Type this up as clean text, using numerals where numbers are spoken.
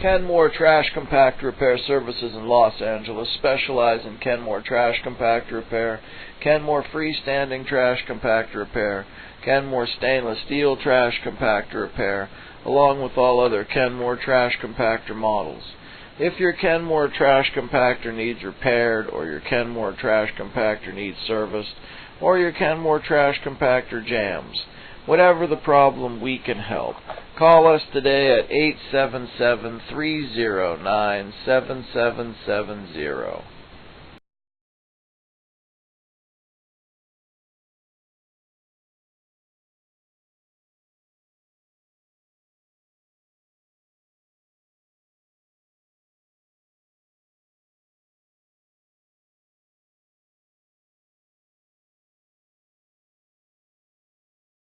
Kenmore Trash Compactor Repair Services in Los Angeles specialize in Kenmore Trash Compactor Repair, Kenmore Freestanding Trash Compactor Repair, Kenmore Stainless Steel Trash Compactor Repair, along with all other Kenmore Trash Compactor models. If your Kenmore Trash Compactor needs repaired, or your Kenmore Trash Compactor needs serviced, or your Kenmore Trash Compactor jams, whatever the problem, we can help. Call us today at 877-309-7770.